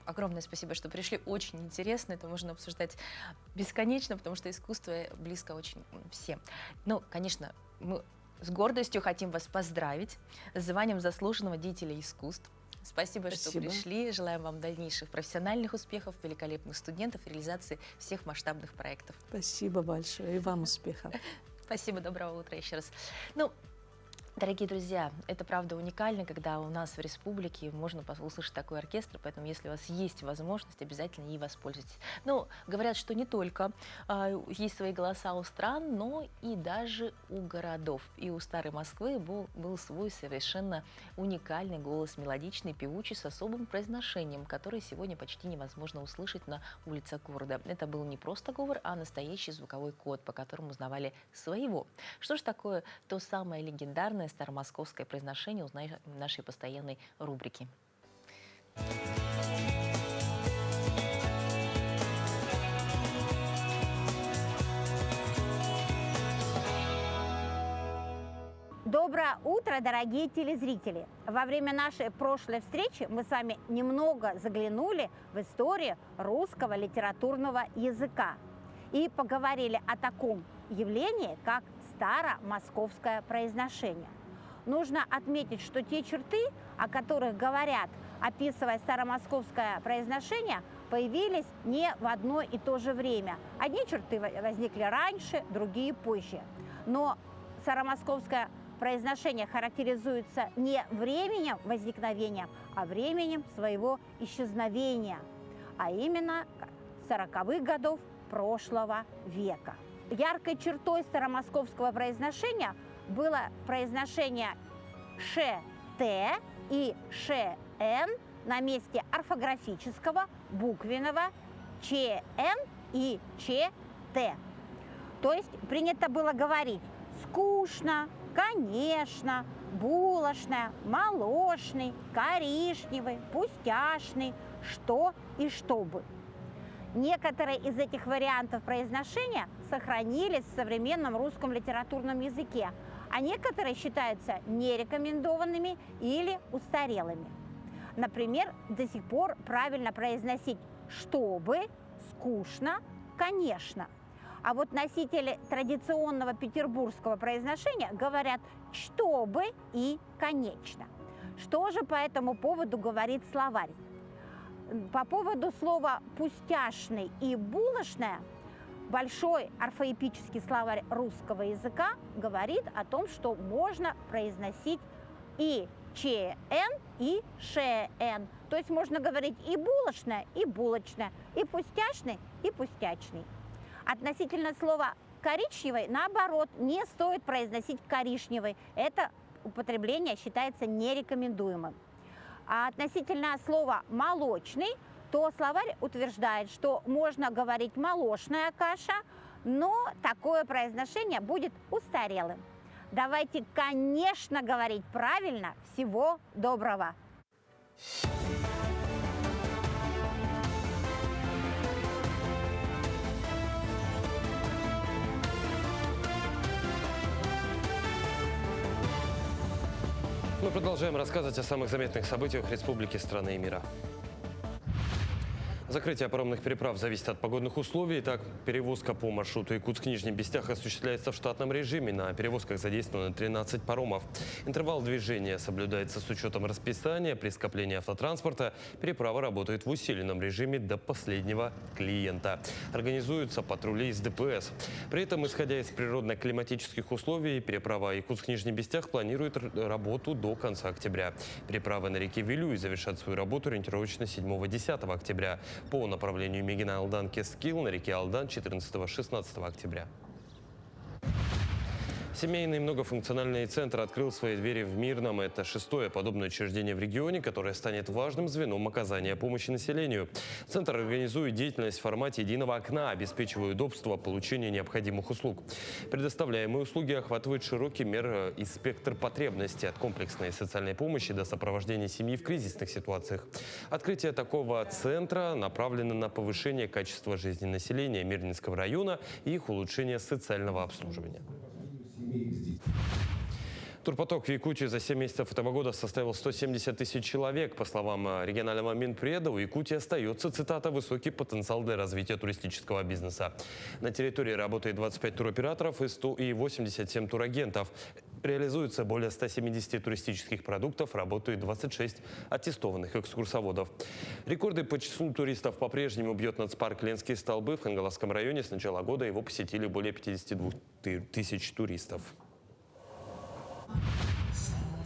Огромное спасибо, что пришли. Очень интересно. Это можно обсуждать бесконечно, потому что искусство близко очень всем. Конечно, мы с гордостью хотим вас поздравить с званием заслуженного деятеля искусств. Спасибо, что пришли. Желаем вам дальнейших профессиональных успехов, великолепных студентов и реализации всех масштабных проектов. Спасибо большое. И вам успехов. Спасибо, доброго утра еще раз. Дорогие друзья, это правда уникально, когда у нас в республике можно услышать такой оркестр, поэтому если у вас есть возможность, обязательно ей воспользуйтесь. Говорят, что не только есть свои голоса у стран, но и даже у городов. И у Старой Москвы был свой совершенно уникальный голос, мелодичный, певучий, с особым произношением, который сегодня почти невозможно услышать на улицах города. Это был не просто говор, а настоящий звуковой код, по которому узнавали своего. Что же такое то самое легендарное старомосковское произношение, узнаем в нашей постоянной рубрике. Доброе утро, дорогие телезрители! Во время нашей прошлой встречи мы с вами немного заглянули в историю русского литературного языка и поговорили о таком явлении, как старомосковское произношение. Нужно отметить, что те черты, о которых говорят, описывая старомосковское произношение, появились не в одно и то же время. Одни черты возникли раньше, другие позже. Но старомосковское произношение характеризуется не временем возникновения, а временем своего исчезновения, а именно 40-х годов прошлого века. Яркой чертой старомосковского произношения было произношение ш-т и ш-н на месте орфографического буквенного ч-н и ч-т. То есть принято было говорить скучно, конечно, булочная, молочный, коричневый, пустяшный, что и чтобы. Некоторые из этих вариантов произношения сохранились в современном русском литературном языке, а некоторые считаются нерекомендованными или устарелыми. Например, до сих пор правильно произносить «чтобы», «скучно», «конечно». А вот носители традиционного петербургского произношения говорят «чтобы» и «конечно». Что же по этому поводу говорит словарь? По поводу слова «пустяшный» и «булочная» большой орфоэпический словарь русского языка говорит о том, что можно произносить и ЧН, и ШН. То есть можно говорить и булочная, и булочная, и пустяшный, и пустячный. Относительно слова «коричневый», наоборот, не стоит произносить «коричневый». Это употребление считается нерекомендуемым. А относительно слова «молочный», то словарь утверждает, что можно говорить «молочная каша», но такое произношение будет устарелым. Давайте, конечно, говорить правильно. Всего доброго! Мы продолжаем рассказывать о самых заметных событиях республики, страны и мира. Закрытие паромных переправ зависит от погодных условий. Так, перевозка по маршруту Якутск-Нижний Бестях осуществляется в штатном режиме. На перевозках задействовано 13 паромов. Интервал движения соблюдается с учетом расписания. При скоплении автотранспорта переправа работает в усиленном режиме до последнего клиента. Организуются патрули из ДПС. При этом, исходя из природно-климатических условий, переправа Якутск-Нижний Бестях планирует работу до конца октября. Переправы на реке Вилюй завершат свою работу ориентировочно 7-10 октября. По направлению Мегина-Алдан-Кескил на реке Алдан 14-16 октября. Семейный многофункциональный центр открыл свои двери в Мирном. Это 6-е подобное учреждение в регионе, которое станет важным звеном оказания помощи населению. Центр организует деятельность в формате единого окна, обеспечивая удобство получения необходимых услуг. Предоставляемые услуги охватывают широкий мир и спектр потребностей от комплексной социальной помощи до сопровождения семьи в кризисных ситуациях. Открытие такого центра направлено на повышение качества жизни населения Мирнинского района и их улучшение социального обслуживания. Турпоток в Якутии за 7 месяцев этого года составил 170 тысяч человек. По словам регионального Минпреда, у Якутии остается, цитата, «высокий потенциал для развития туристического бизнеса». На территории работает 25 туроператоров и 87 турагентов. Реализуется более 170 туристических продуктов, работают 26 аттестованных экскурсоводов. Рекорды по числу туристов по-прежнему бьет нацпарк Ленские столбы. В Хангаласском районе с начала года его посетили более 52 тысяч туристов.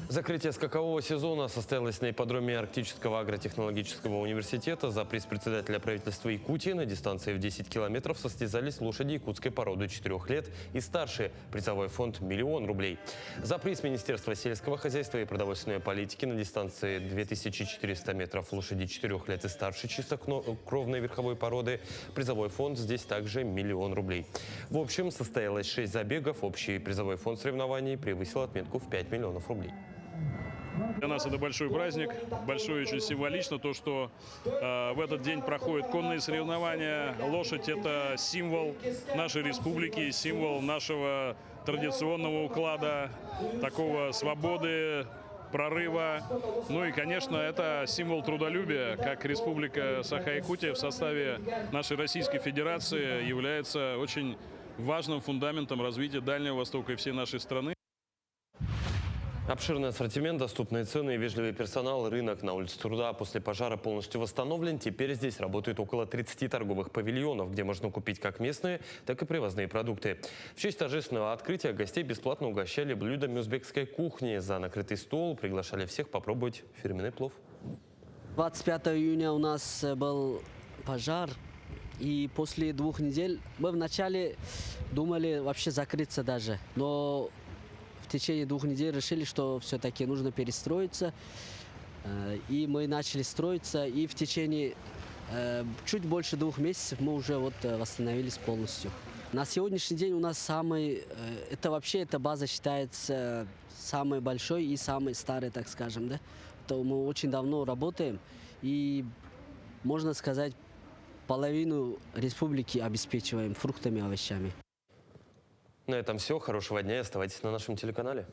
Закрытие скакового сезона состоялось на ипподроме Арктического агротехнологического университета. За приз председателя правительства Якутии на дистанции в 10 километров состязались лошади якутской породы 4 лет и старше. Призовой фонд – 1 000 000 рублей. За приз Министерства сельского хозяйства и продовольственной политики на дистанции 2400 метров лошади 4 лет и старше чистокровной верховой породы. Призовой фонд здесь также – 1 000 000 рублей. В общем, состоялось 6 забегов. Общий призовой фонд соревнований превысил отметку в 5 миллионов рублей. Для нас это большой праздник, большой очень символично то, что в этот день проходят конные соревнования. Лошадь – это символ нашей республики, символ нашего традиционного уклада, такого свободы, прорыва. Ну и, конечно, это символ трудолюбия, как Республика Саха-Якутия в составе нашей Российской Федерации является очень важным фундаментом развития Дальнего Востока и всей нашей страны. Обширный ассортимент, доступные цены и вежливый персонал. Рынок на улице Труда после пожара полностью восстановлен. Теперь здесь работает около 30 торговых павильонов, где можно купить как местные, так и привозные продукты. В честь торжественного открытия гостей бесплатно угощали блюдами узбекской кухни. За накрытый стол приглашали всех попробовать фирменный плов. 25 июня у нас был пожар. И после 2 недель мы вначале думали вообще закрыться даже. Но в течение 2 недель решили, что все-таки нужно перестроиться. И мы начали строиться. И в течение чуть больше 2 месяцев мы уже восстановились полностью. На сегодняшний день у нас эта база считается самой большой и самой старой, так скажем. Да? То мы очень давно работаем. И, можно сказать, половину республики обеспечиваем фруктами и овощами. На этом все. Хорошего дня и оставайтесь на нашем телеканале.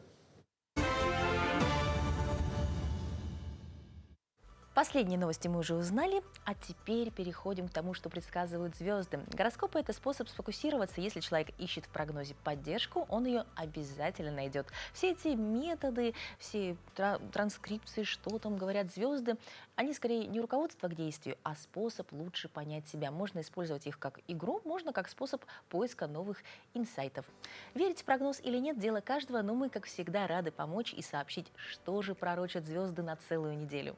Последние новости мы уже узнали, а теперь переходим к тому, что предсказывают звезды. Гороскопы – это способ сфокусироваться. Если человек ищет в прогнозе поддержку, он ее обязательно найдет. Все эти методы, все транскрипции, что там говорят звезды, они скорее не руководство к действию, а способ лучше понять себя. Можно использовать их как игру, можно как способ поиска новых инсайтов. Верить в прогноз или нет – дело каждого, но мы, как всегда, рады помочь и сообщить, что же пророчат звезды на целую неделю.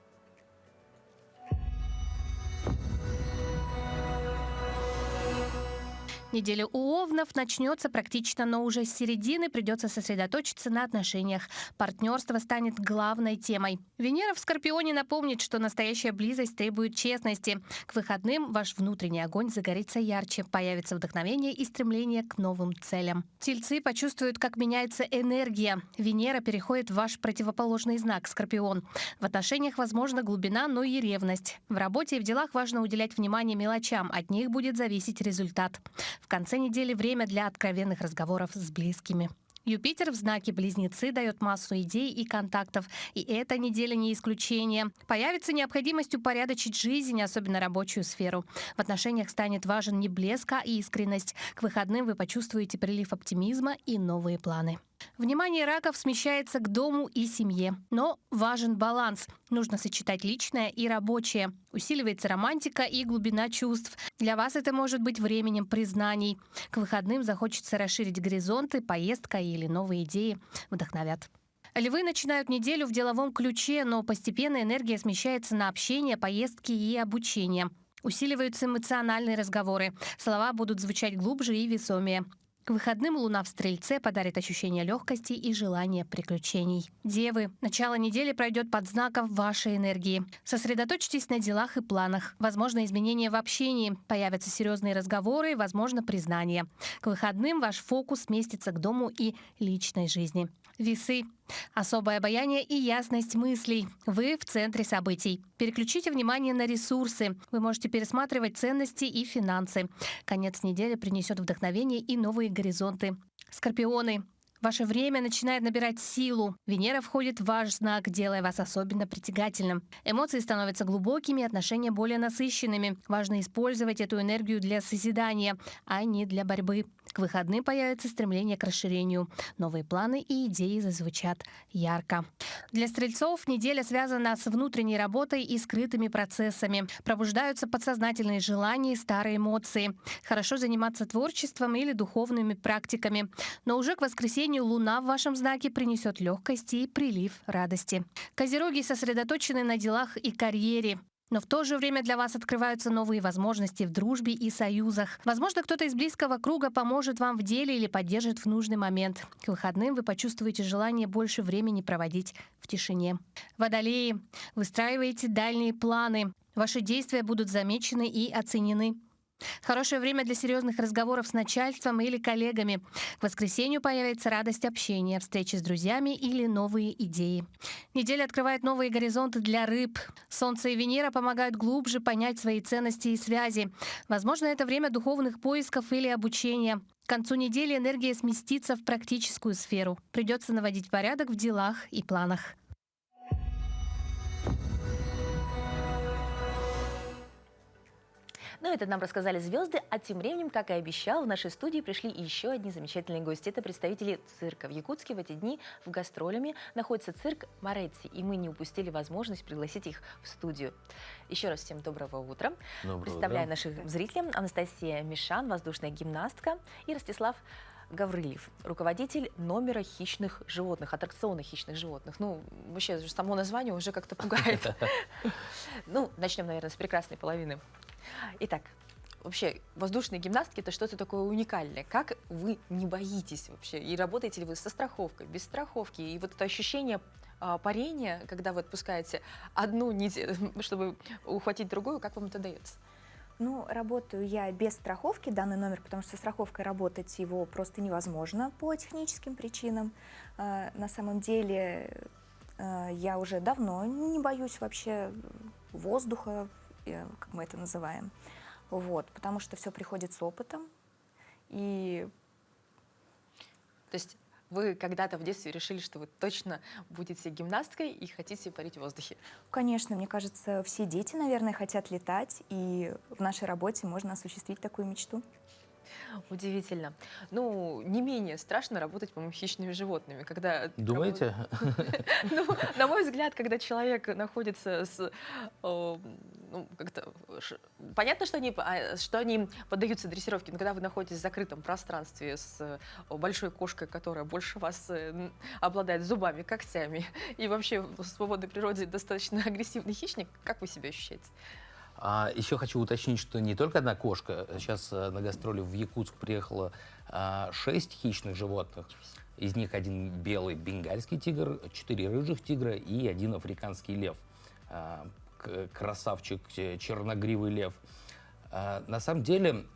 Неделя у Овнов начнется практично, но уже с середины придется сосредоточиться на отношениях. Партнерство станет главной темой. Венера в Скорпионе напомнит, что настоящая близость требует честности. К выходным ваш внутренний огонь загорится ярче, появится вдохновение и стремление к новым целям. Тельцы почувствуют, как меняется энергия. Венера переходит в ваш противоположный знак – Скорпион. В отношениях возможна глубина, но и ревность. В работе и в делах важно уделять внимание мелочам, от них будет зависеть результат. В конце недели время для откровенных разговоров с близкими. Юпитер в знаке Близнецы дает массу идей и контактов, и эта неделя не исключение. Появится необходимость упорядочить жизнь, особенно рабочую сферу. В отношениях станет важен не блеск, а искренность. К выходным вы почувствуете прилив оптимизма и новые планы. Внимание раков смещается к дому и семье. Но важен баланс. Нужно сочетать личное и рабочее. Усиливается романтика и глубина чувств. Для вас это может быть временем признаний. К выходным захочется расширить горизонты, поездка или новые идеи вдохновят. Львы начинают неделю в деловом ключе, но постепенно энергия смещается на общение, поездки и обучение. Усиливаются эмоциональные разговоры. Слова будут звучать глубже и весомее. К выходным Луна в Стрельце подарит ощущение легкости и желание приключений. Девы, начало недели пройдет под знаком вашей энергии. Сосредоточьтесь на делах и планах. Возможно, изменения в общении, появятся серьезные разговоры, возможно, признание. К выходным ваш фокус сместится к дому и личной жизни. Весы. Особое обаяние и ясность мыслей. Вы в центре событий. Переключите внимание на ресурсы. Вы можете пересматривать ценности и финансы. Конец недели принесет вдохновение и новые горизонты. Скорпионы. Ваше время начинает набирать силу. Венера входит в ваш знак, делая вас особенно притягательным. Эмоции становятся глубокими, отношения более насыщенными. Важно использовать эту энергию для созидания, а не для борьбы. К выходным появится стремление к расширению. Новые планы и идеи зазвучат ярко. Для стрельцов неделя связана с внутренней работой и скрытыми процессами. Пробуждаются подсознательные желания и старые эмоции. Хорошо заниматься творчеством или духовными практиками. Но уже к воскресенью Луна в вашем знаке принесет легкость и прилив радости. Козероги сосредоточены на делах и карьере. Но в то же время для вас открываются новые возможности в дружбе и союзах. Возможно, кто-то из близкого круга поможет вам в деле или поддержит в нужный момент. К выходным вы почувствуете желание больше времени проводить в тишине. Водолеи, выстраиваете дальние планы. Ваши действия будут замечены и оценены. Хорошее время для серьезных разговоров с начальством или коллегами. К воскресенью появится радость общения, встречи с друзьями или новые идеи. Неделя открывает новые горизонты для рыб. Солнце и Венера помогают глубже понять свои ценности и связи. Возможно, это время духовных поисков или обучения. К концу недели энергия сместится в практическую сферу. Придется наводить порядок в делах и планах. Ну, это нам рассказали звезды, а тем временем, как и обещал, в нашей студии пришли еще одни замечательные гости. Это представители цирка. В Якутске в эти дни в гастролями находится цирк Моретти, и мы не упустили возможность пригласить их в студию. Еще раз всем доброго утра. Представляю наших зрителей. Анастасия Мишан, воздушная гимнастка, и Ростислав Гаврилев, руководитель номера хищных животных, аттракциона хищных животных. Ну, вообще, само название уже как-то пугает. Ну, начнем, наверное, с прекрасной половины. Итак, вообще, воздушные гимнастки – это что-то такое уникальное. Как вы не боитесь вообще? И работаете ли вы со страховкой, без страховки? И вот это ощущение парения, когда вы отпускаете одну нить, чтобы ухватить другую, как вам это дается? Ну, работаю я без страховки, данный номер, потому что со страховкой работать его просто невозможно по техническим причинам. На самом деле я уже давно не боюсь вообще воздуха, как мы это называем, вот, потому что все приходит с опытом. И... То есть вы когда-то в детстве решили, что вы точно будете гимнасткой и хотите парить в воздухе? Конечно, мне кажется, все дети, наверное, хотят летать, и в нашей работе можно осуществить такую мечту. Удивительно. Ну, не менее страшно работать, по-моему, хищными животными. Когда думаете? Ну, на мой взгляд, когда человек находится с... Понятно, что они поддаются дрессировке, но когда вы находитесь в закрытом пространстве с большой кошкой, которая больше вас обладает зубами, когтями, и вообще в свободной природе достаточно агрессивный хищник, как вы себя ощущаете? Еще хочу уточнить, что не только одна кошка. Сейчас на гастроли в Якутск приехало 6 хищных животных. Из них 1 белый бенгальский тигр, 4 рыжих тигра и 1 африканский лев. Красавчик, черногривый лев. На самом деле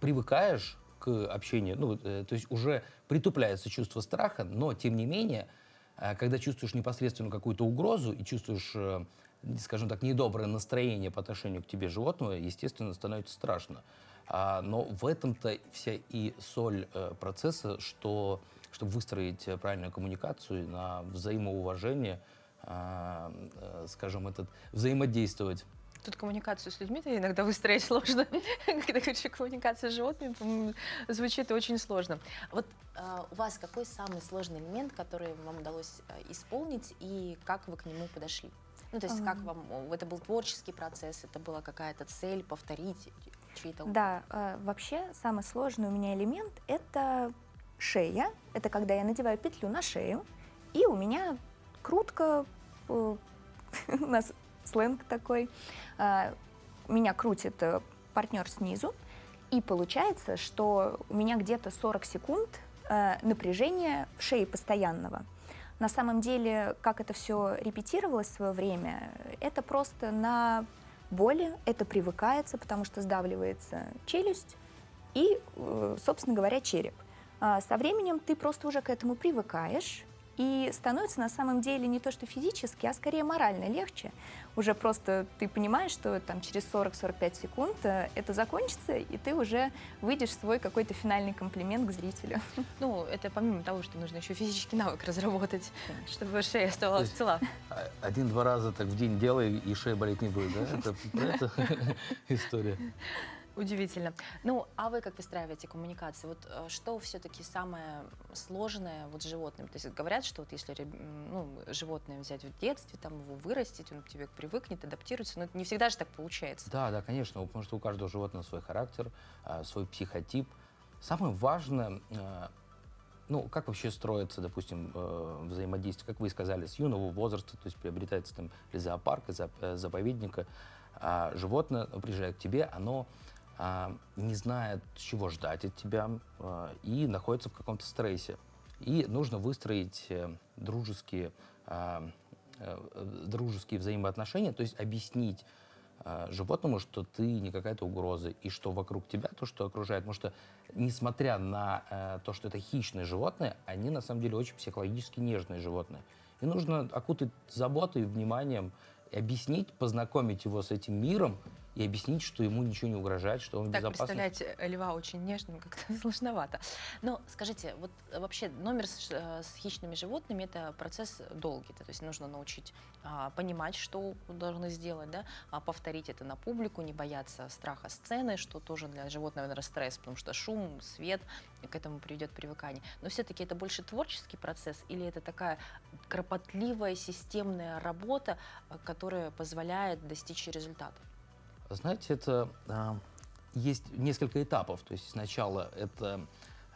привыкаешь к общению, ну, то есть уже притупляется чувство страха, но тем не менее, когда чувствуешь непосредственно какую-то угрозу и чувствуешь, скажем так, недоброе настроение по отношению к тебе животного, естественно, становится страшно. Но в этом-то вся и соль процесса, что, чтобы выстроить правильную коммуникацию на взаимоуважение, скажем, взаимодействовать. Тут коммуникацию с людьми-то иногда выстроить сложно. Когда говоришь, коммуникация с животными, звучит очень сложно. Вот у вас какой самый сложный элемент, который вам удалось исполнить, и как вы к нему подошли? Ну, то есть как вам... Это был творческий процесс, это была какая-то цель повторить чьи-то опыт? Да, вообще самый сложный у меня элемент – это шея. Это когда я надеваю петлю на шею, и у меня крутка, у нас сленг такой, меня крутит партнер снизу, И получается, что у меня где-то 40 секунд напряжения в шее постоянного. На самом деле, как это все репетировалось в свое время, это просто на боли, это привыкается, потому что сдавливается челюсть и, собственно говоря, череп. Со временем ты просто уже к этому привыкаешь, и становится на самом деле не то что физически, а скорее морально легче. Уже просто ты понимаешь, что там через 40-45 секунд это закончится, и ты уже выйдешь в свой какой-то финальный комплимент к зрителю. Ну, это помимо того, что нужно еще физический навык разработать, чтобы шея оставалась цела. Один-два раза так в день делай, и шея болеть не будет, да? Это история. Удивительно. Ну, а вы как выстраиваете коммуникации? Вот что все-таки самое сложное вот с животным? То есть говорят, что вот если животное взять в детстве, там его вырастить, он к тебе привыкнет, адаптируется, но это не всегда же так получается. Да, конечно, потому что у каждого животного свой характер, свой психотип. Самое важное, как вообще строится, допустим, взаимодействие, как вы сказали, с юного возраста, то есть приобретается там из зоопарка, заповедника, животное приезжает к тебе, оно не знает, чего ждать от тебя, и находится в каком-то стрессе. И нужно выстроить дружеские взаимоотношения, то есть объяснить животному, что ты не какая-то угроза, и что вокруг тебя, то, что окружает. Потому что, несмотря на то, что это хищные животные, они на самом деле очень психологически нежные животные. И нужно окутать заботой и вниманием, объяснить, познакомить его с этим миром, и объяснить, что ему ничего не угрожает, что он в безопасности. Так представлять льва очень нежным как-то сложновато. Но скажите, вот вообще номер с хищными животными — это процесс долгий. То есть нужно научить понимать, что должны сделать, да? Повторить это на публику, не бояться страха сцены, что тоже для животного, наверное, стресс, потому что шум, свет, к этому приведет привыкание. Но все-таки это больше творческий процесс или это такая кропотливая системная работа, которая позволяет достичь результата? Знаете, это есть несколько этапов. То есть сначала это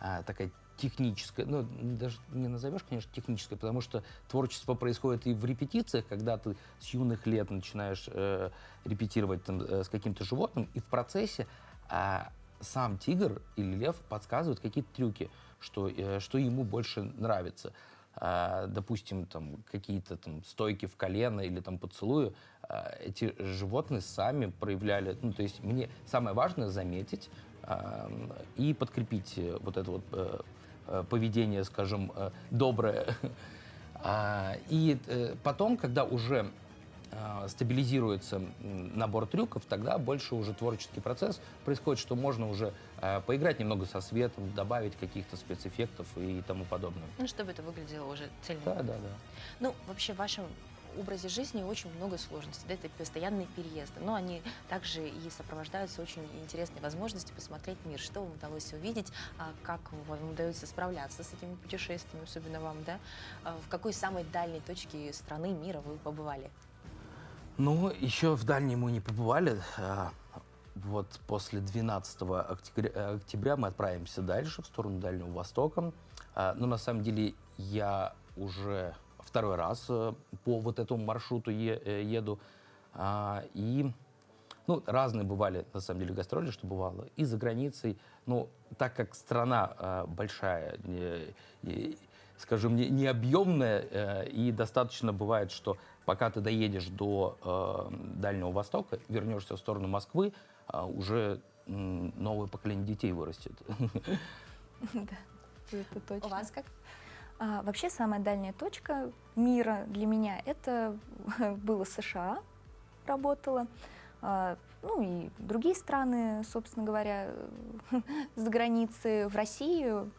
такая техническая, даже не назовешь, конечно, технической, потому что творчество происходит и в репетициях, когда ты с юных лет начинаешь репетировать там, с каким-то животным, и в процессе сам тигр или лев подсказывает какие-то трюки, что ему больше нравится. Допустим, там, какие-то там стойки в колено или там поцелуи, эти животные сами проявляли. То есть мне самое важное заметить и подкрепить вот это вот поведение, скажем, доброе. И потом, когда уже стабилизируется набор трюков, тогда больше уже творческий процесс происходит, что можно уже поиграть немного со светом, добавить каких-то спецэффектов и тому подобное. Чтобы это выглядело уже цельно. Да. Ну, вообще в вашем образе жизни очень много сложностей, да, это постоянные переезды, но они также и сопровождаются очень интересной возможностью посмотреть мир, что вам удалось увидеть, как вам удается справляться с этими путешествиями, особенно вам, да, в какой самой дальней точке страны, мира вы побывали? Еще в дальней мы не побывали. Вот после 12 октября мы отправимся дальше, в сторону Дальнего Востока. Но на самом деле я уже второй раз по вот этому маршруту еду. И разные бывали, на самом деле, гастроли, что бывало, и за границей. Но так как страна большая, скажем, необъемная, и достаточно бывает, что пока ты доедешь до Дальнего Востока, вернешься в сторону Москвы, уже новое поколение детей вырастет. Да, это точно. У вас как? Вообще самая дальняя точка мира для меня это было США, работала. И другие страны, собственно говоря, за границей, в Россию.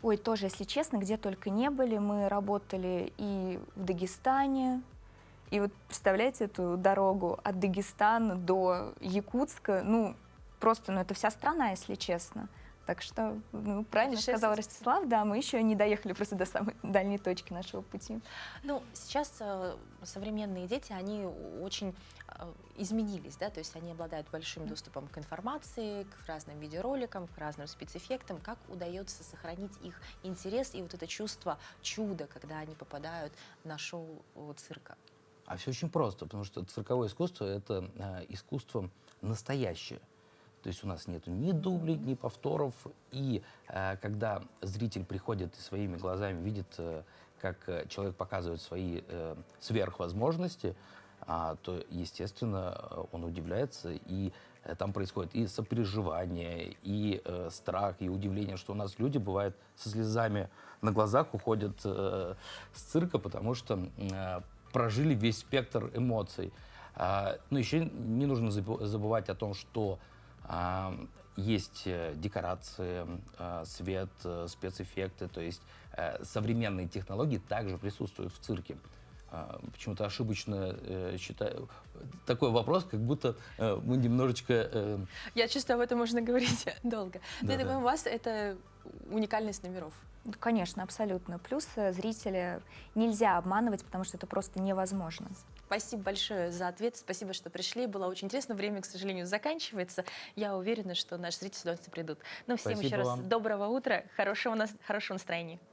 Ой, тоже, если честно, где только не были. Мы работали и в Дагестане. И вот представляете эту дорогу от Дагестана до Якутска, просто, это вся страна, если честно. Так что, правильно сказал Ростислав, да, мы еще не доехали просто до самой дальней точки нашего пути. Сейчас современные дети, они очень изменились, да, то есть они обладают большим доступом к информации, к разным видеороликам, к разным спецэффектам. Как удается сохранить их интерес и вот это чувство чуда, когда они попадают на шоу цирка? А все очень просто, потому что цирковое искусство — это искусство настоящее. То есть у нас нету ни дублей, ни повторов. И когда зритель приходит и своими глазами видит, как человек показывает свои сверхвозможности, то, естественно, он удивляется, и там происходит и сопереживание, и страх, и удивление, что у нас люди, бывает, со слезами на глазах уходят с цирка, потому что прожили весь спектр эмоций. Но еще не нужно забывать о том, что есть декорации, свет, спецэффекты, то есть современные технологии также присутствуют в цирке. Почему-то ошибочно считаю такой вопрос, как будто мы немножечко... Я чувствую, об этом можно говорить долго. Но я Да-да. думаю, у вас это уникальность номеров. Конечно, абсолютно. Плюс зрителя нельзя обманывать, потому что это просто невозможно. Спасибо большое за ответ, спасибо, что пришли. Было очень интересно. Время, к сожалению, заканчивается. Я уверена, что наши зрители с удовольствием придут. Ну, всем Спасибо еще раз вам. доброго утра, хорошего настроения.